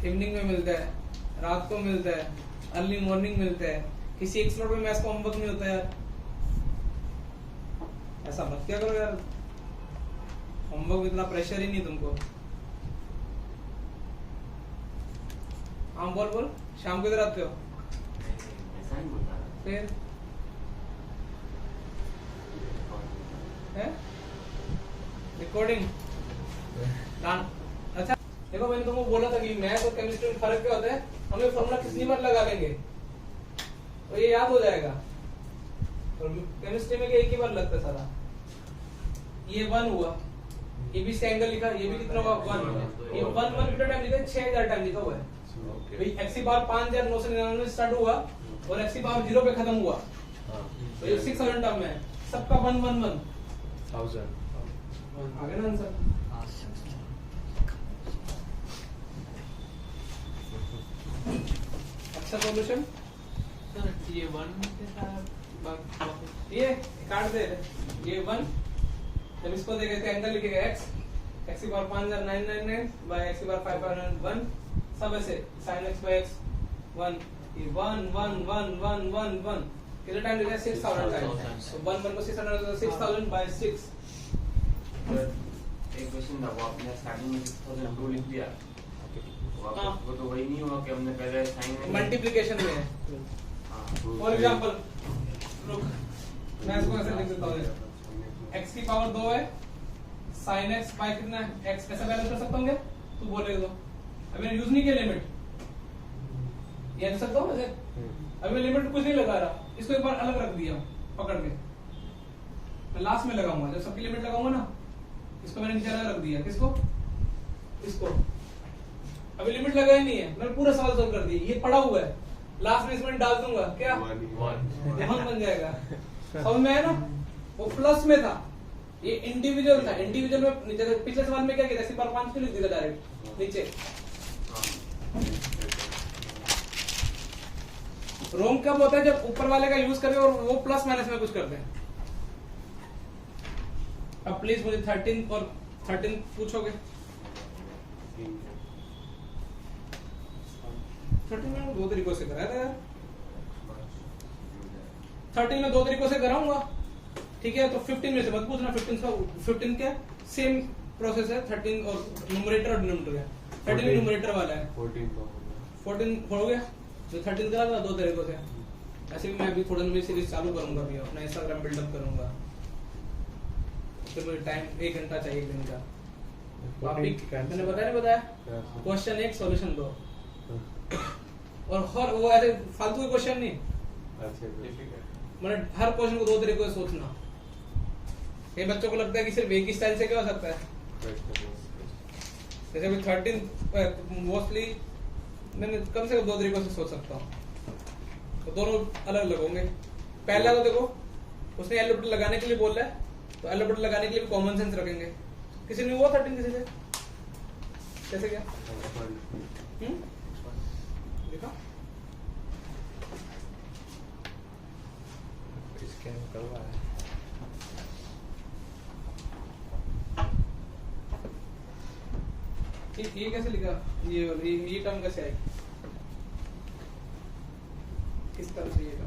इवनिंग में मिलता है, रात को मिलता है, अर्ली मॉर्निंग मिलता है, किसी एक स्लॉट में मैथ्स का होमवर्क नहीं होता यार। ऐसा मत क्या करो यार, होमवर्क में इतना प्रेशर ही नहीं तुमको। हाँ बोल बोल, शाम को इधर आते हो फिर रिकॉर्डिंग। अच्छा देखो, मैंने तुमको बोला था कि मैथ और केमिस्ट्री में फर्क क्या होता है, हम ये फॉर्मूला कितनी बार लगा लेंगे तो ये याद हो जाएगा, और केमिस्ट्री में एक ही बार लगता है सारा। ये 1 हुआ, ये भी एंगल लिखा, ये भी कितना हुआ 1, ये 1 कितना टाइम लिखा है, 6000 टाइम लिखा हुआ है भाई। x की पावर 5999 में स्टार्ट हुआ और x की पावर 0 पे खत्म हुआ, तो ये 6000 टर्म है, सबका 1 1 1 1000 आ गया ना आंसर। अच्छा सॉल्यूशन, ये 1 के साथ ये काट दे, ये 1, जब इसको देखेंगे एंगल लिखेगा x की पावर 5999 बाय x की पावर 501, सब ऐसे sin x by x 1, ये 1 1 1 1 1 1 कितना टाइम लिखा है, 6000 टाइम। तो 1 1 को 600 6000 by 6। एक क्वेश्चन था, वो आपने स्टार्टिंग में 6002 लिख दिया, हाँ। वो तो वही नहीं हुआ कि हमने पहले साइन मल्टीप्लिकेशन में है। फॉर एग्जांपल रुक, मैं इसको ऐसे लिख देता हूं, x की पावर 2 है, sin x by कितना है, x कैसे बैलेंस कर सकता हूं? तू बोले तो अभी मैंने यूज नहीं किया लिमिट, ये कर सकता हूं वैसे। अभी मैं लिमिट कुछ नहीं लगा रहा, इसको एक बार अलग रख दिया पकड़ के, मैं लास्ट में लगाऊंगा जब सबकी लिमिट लगाऊंगा ना, इसको मैंने नीचे अलग रख दिया, किसको, इसको। अभी लिमिट लगाई नहीं है, मैंने पूरा सवाल सॉल्व कर दिया, ये पड़ा हुआ है, लास्ट में इसमें डाल दूंगा, क्या 1 बन जाएगा। समझ में आया ना, वो प्लस में था, ये इंडिविजुअल था, इंडिविजुअल में नीचे पिछले सवाल में क्या किया, जैसे पर 5 पे लिख दिया डायरेक्ट नीचे। रोम कब होता है जब ऊपर वाले का यूज करें और वो प्लस माइनस में कुछ करते हैं। अब प्लीज मुझे 13 और 13 पूछोगे। 13 में दो तरीकों से कराया था यार। 13 में दो तरीकों से कराऊंगा, ठीक है। तो 15 में से मत पूछना, 15 क्या सेम प्रोसेस है। 13 और न्यूमरेटर और डिनोमिनेटर है। 13 में न्यूमरेटर वाला है, 14 हो गया। तो 13 करा था दो तरीकों से। ऐसे भी मैं अभी थोड़ा नई सीरीज चालू करूंगा, अभी अपना इंस्टाग्राम बिल्डअप करूंगा। तो मुझे टाइम 1 घंटा चाहिए, 1 दिन का। मैंने बताया क्वेश्चन 1 सॉल्यूशन 2 और हर वो ऐसे फालतू के क्वेश्चन नहीं, मतलब हर क्वेश्चन को दो तरीकों से सोचना। कई बच्चों को लगता है कि सिर्फ एक ही स्टाइल से क्या हो सकता है। जैसे अभी 13 मोस्टली मैंने कम से कम दो तरीकों से सोच सकता हूँ, तो दोनों अलग अलग होंगे। पहला तो देखो उसने एल ऑर्बिटल लगाने के लिए बोल रहा है, तो एल ऑर्बिटल लगाने के लिए भी कॉमन सेंस रखेंगे। किसी ने हुआ 13 किसी से कैसे क्या देखा स्कैन करवा है। ये कैसे लिखा, ये टर्म कैसे आई, किस तरह से ये टर्म।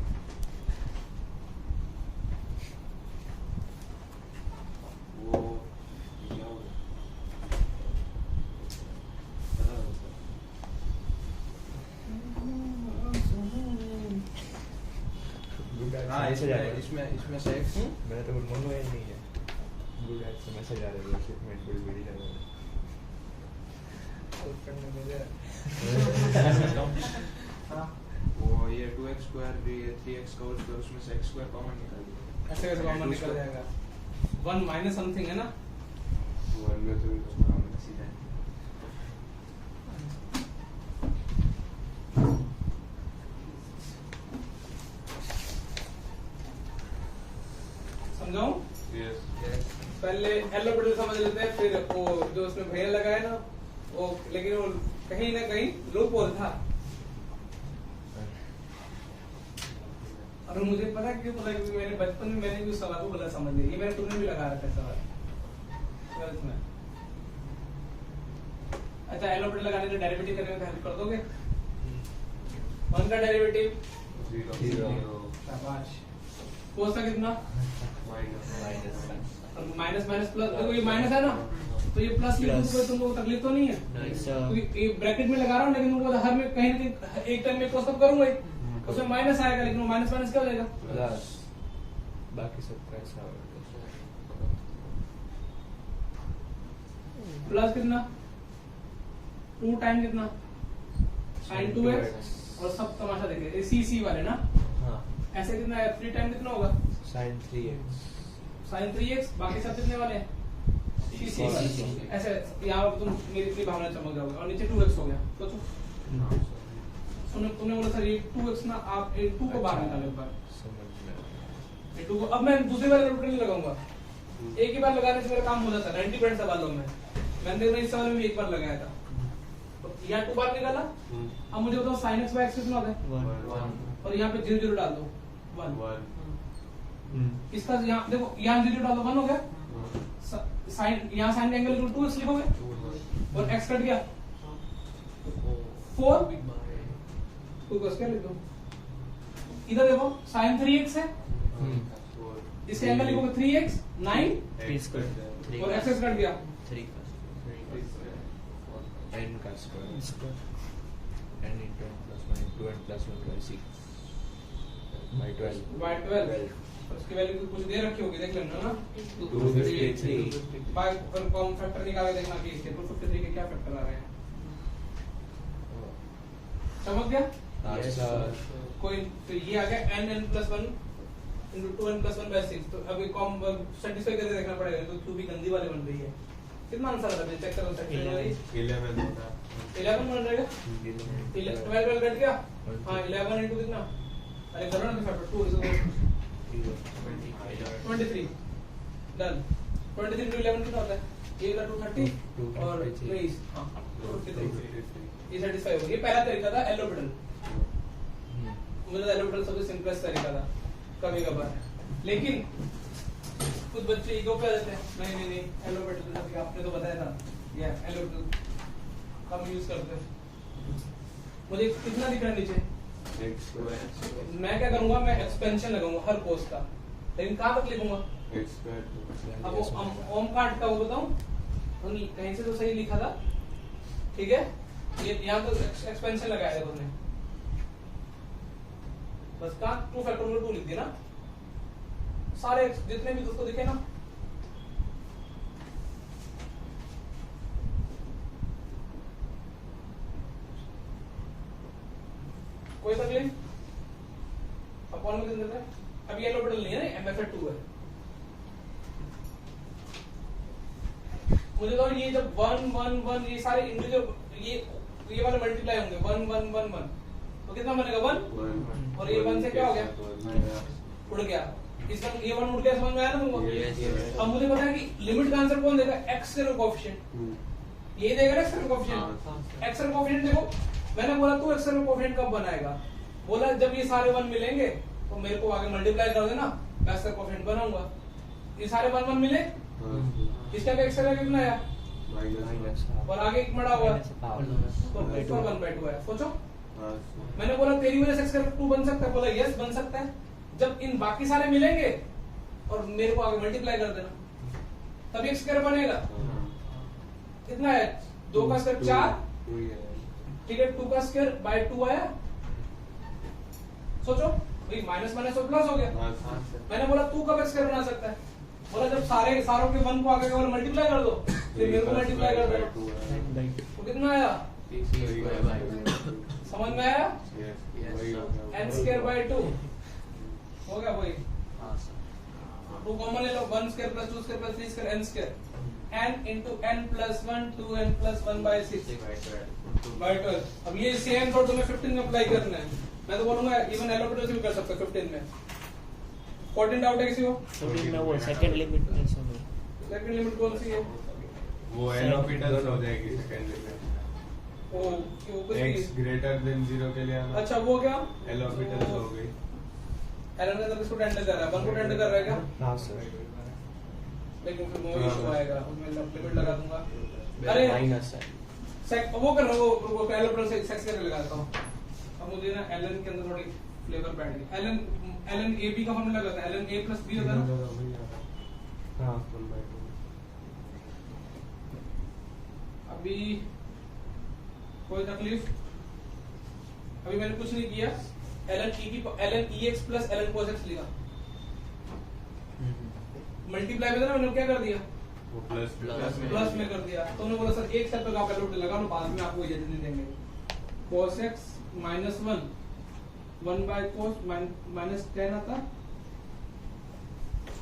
हाँ इसमें से मैंने तो कुछ मंगवाया नहीं है। गुड एड से मैसेज आ रहा है, शिपमेंट बिल भेज रहा है। वो ये 2x स्क्वायर ये 3x का होल स्क्वायर, उसमें से x स्क्वायर कॉमन निकाल दो। ऐसे कैसे कॉमन निकल जाएगा। 1 माइनस समथिंग है ना, 1 में तो सीधा समझाऊं। पहले एल ऑर्बिटल समझ लेते हैं, फिर वो जो उसमें भैया लगाया ना वो, लेकिन वो कहीं ना कहीं लूप होल था। और मुझे पता क्यों पता, क्योंकि मैंने बचपन में मैंने भी उस सवाल को गलत समझ लिया। ये मेरे तुमने भी लगा रखा है सवाल गलत में। अच्छा एल ऑर्बिटल लगाने के डेरिवेटिव करने में हेल्प कर दोगे। 1 का डेरिवेटिव 0 शाबाश। कोस का कितना, माइनस माइनस प्लस। देखो ये माइनस है ना, तो ये प्लस लिखूंगा, तुमको तकलीफ तो नहीं है क्योंकि ये ब्रैकेट में लगा रहा हूँ, लेकिन तुमको हर में कहीं ना कहीं एक टाइम में प्लस तब करूंगा ही, उसमें माइनस आएगा, लेकिन वो माइनस माइनस क्या हो जाएगा प्लस। बाकी सब कैसा प्लस कितना 2 टाइम कितना sin 2x और सब तमाशा देखे सी वाले ना। हाँ ऐसे कितना है 3 टाइम कितना होगा sin 3x sin 3x। बाकी सब कितने वाले हैं सी वाले। ऐसे यहाँ पर तुम मेरी इतनी भावना चमक जाओगे। और नीचे 2x हो गया, सोचो सुनो तुमने बोला सर ये 2x ना, आप 2 को बाहर निकालो एक बार, समझ में। ये 2 को अब मैं दूसरी बार कैलकुलेटर नहीं लगाऊंगा, एक ही बार लगाने से मेरा काम हो जाता है 90% सवालों में। मैंने देखो इस सवाल में भी एक बार लगाया था, तो यहाँ 2 बार निकाला। अब मुझे बताओ sin x by x कितना होता है 1 और यहाँ पे 0 0 डाल दो 1। इसका यहाँ देखो यहाँ 0 डाल दो 1 हो गया। साइन यहाँ साइन एंगल इक्वल 2x लिखोगे और x कट गया 4 2 को क्या लिख दो। इधर देखो sin 3x है, इसका एंगल लिखोगे 3x 9 और x कट गया 3 n का square n into n plus 1 into n plus 1 by 6 by 12 by 12। उसकी वैल्यू कुछ दे रखी होगी, देख लेना ना 253 बाय और कॉमन फैक्टर निकाल के देखना कि इसके 253 के क्या फैक्टर आ रहे हैं। समझ गया अच्छा कोई। तो ये आ गया n plus 1 into 2n plus 1 by 6। तो अभी कॉम सेटिस्फाई करके देखना पड़ेगा, तो क्यों भी गंदी वाले बन रही है। कितना आंसर आता है चेक करो। 11 होगा 11 बन रहेगा 12 कट गया। हां 11 into कितना, अरे करो ना फैक्टर 2 is 23 डन। 23 into 11 कितना होता है, ये का 230 और 23 हां 253। ये सेटिस्फाई हो गया। ये पहला तरीका था एल ऑर्बिटल। मुझे एलोपेटल सबसे सिंपलेस्ट तरीका था कभी कभार, लेकिन कुछ बच्चे ईगो पे आ जाते हैं, नहीं एलोपेटल जैसे आपने तो बताया था, ये एलोपेटल कम यूज करते हैं। मुझे कितना दिख रहा है नीचे, x square मैं क्या करूंगा, मैं एक्सपेंशन लगाऊंगा हर कोर्स का, लेकिन कहाँ तक लिखूंगा, x square अब वो ओम काट का वो बताऊं, कहीं से तो सही लिखा था, ठीक है, ये यहाँ तो एक्सपेंशन लगाया है तुमने, बस कहाँ 2 फैक्टोरियल 2 लिख दिया ना, सारे जितने भी दोस्तों दिखे ना, कोई तकलीफ, अब कौन में कितने देते हैं, अब ये एलोपेटल नहीं है, MFA 2 है। मुझे तो ये जब 1 1 1 ये सारे इंडिविजुअल ये वाले मल्टीप्लाई होंगे 1 1 1 1 तो कितना बनेगा 1 और ये 1 से क्या हो गया, उड़ गया, इस वन ये 1 उड़ गया, समझ में आया ना तुमको। अब मुझे पता है कि लिमिट का आंसर कौन देगा, x का कोएफिशिएंट, ये देगा ना x का कोएफिशिएंट, x का कोएफिशिएंट देखो, मैंने बोला तू x का कोएफिशिएंट कब बनाएगा, बोला जब ये सारे 1 मिलेंगे तो मेरे को आगे मल्टीप्लाई कर देना, मैं x का कोएफिशिएंट बनाऊंगा, ये सारे 1 1 मिले, इसका भी x का कितना आया माइनस और आगे एक मड़ा हुआ है, तो 1/2 है, सोचो मैंने बोला तेरी वजह से x का 2 बन सकता है, बोला यस बन सकता है, जब इन बाकी सारे मिलेंगे और मेरे को आगे मल्टीप्लाई कर देना तभी x स्क्वायर बनेगा, कितना है 2 का स्क्वायर 4, ठीक है 2 का स्क्वायर बाय 2 आया, सोचो भाई माइनस माइनस तो प्लस हो गया, मैंने बोला तू कब x स्क्वायर बना सकता है, बोला जब सारों के 1 को आगे केवल मल्टीप्लाई कर दो, फिर मेरे को मल्टीप्लाई कर दो, तो कितना आया, समझ में आया, n स्क्वायर बाय 2 हो गया वही, 2 कॉमन ले लो, 1 square plus 2 square plus 3 square n square, n into n plus 1 2n plus 1 by 6 by 12। अब ये सेम थॉट तुम्हें 15 में अप्लाई करना है, मैं तो बोलूंगा इवन एलोपेटल से भी कर सकते हो 15 में। 14 डाउट है किसी को, 14 में वो सेकंड लिमिट नहीं समझ, सेकंड लिमिट कौन सी है, वो एलोपेटल हो जाएगी सेकंड लिमिट, ओ कुछ x ग्रेटर देन 0 के लिए आना, अच्छा वो क्या एलोपेटल हो गई, एलन ने तो इसको टेंड कर रहा है, 1 को टेंड कर रहा है क्या, हां सर, लेकिन फिर वो इशू आएगा, उसमें लिमिट लगा दूंगा, अरे माइनस है, सेक वो कर रहा हूं, वो एलोपेटल से सेक्स करके लगाता हूं, अब मुझे ना एलन के अंदर थोड़ी फ्लेवर बैठ गई, एलन ए बी का फॉर्मूला लगाता है, एलन ए प्लस बी होता है ना, हां अभी कोई तकलीफ, अभी मैंने कुछ नहीं किया, ln e x plus ln cos x लिखा, मल्टीप्लाई में था ना मैंने क्या कर दिया, वो प्लस में कर दिया, तो उन्होंने बोला सर एक स्टेप तक आप एलोपेटल लगा लो, बाद में आपको इजाजत नहीं देंगे, cos x minus 1 by cos minus 10 आता,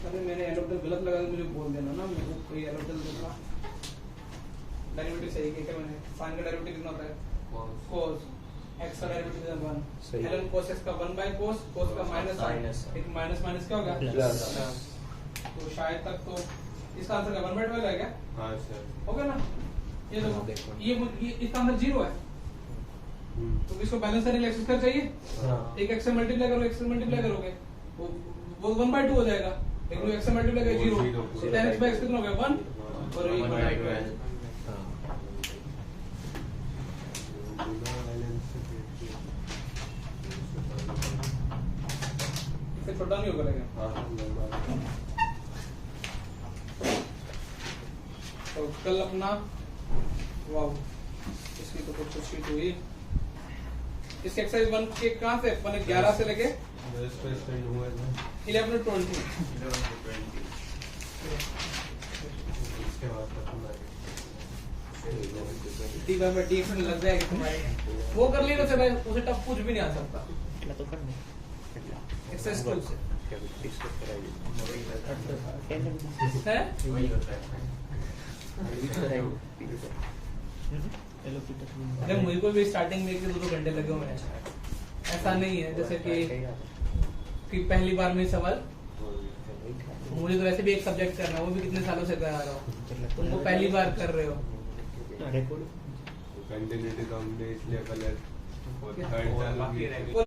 अरे मैंने एलोपेटल गलत लगा तो मुझे बोल देना ना, मेरे को कोई एलोपेटल दूसरा डेरिवेटिव सही किया क्या मैंने, sin का डेरिवेटिव कितना होता है cos x का डेरिवेटिव 1, ln cos x का 1 by cos का माइनस, एक माइनस माइनस क्या होगा प्लस, तो शायद तक तो इसका आंसर क्या 1/12 है क्या, हां सर हो गया ना, ये देखो ये इसका आंसर 0 है, तो इसको बैलेंस करने के लिए एक्स स्क्वायर चाहिए, एक x से मल्टीप्लाई करो, x से मल्टीप्लाई करोगे वो 1/2 हो जाएगा, लेकिन x से मल्टीप्लाई करें 0, तो 10x by x कितना हो गया 1 और ये 1/12, इससे छोटा नहीं होगा लेकिन, तो कल अपना वाव इसकी तो कुछ शीट हुई, इस एक्सरसाइज 1 के कहां से मैंने 11 से लेके 10 पे स्पेंड हुआ है 11 to 20 इसके बाद खत्म है, ठीक है, मैं डीएक्स में लग जाएगी तुम्हारी, वो कर लियो से भाई, उसे टफ कुछ भी नहीं आ सकता, इतना तो करना एक्सरसाइज 2 से है, अरे मुझे को भी स्टार्टिंग में 1-2 घंटे लगे हुए हैं, ऐसा नहीं है जैसे कि पहली बार में सवाल, मुझे तो वैसे भी एक सब्जेक्ट करना है, वो भी कितने सालों से कर रहा हूँ, तुमको पहली बार कर रहे हो, कंटिन्यूटी तो हमने इसलिए कलर और थर्ड चालू किया।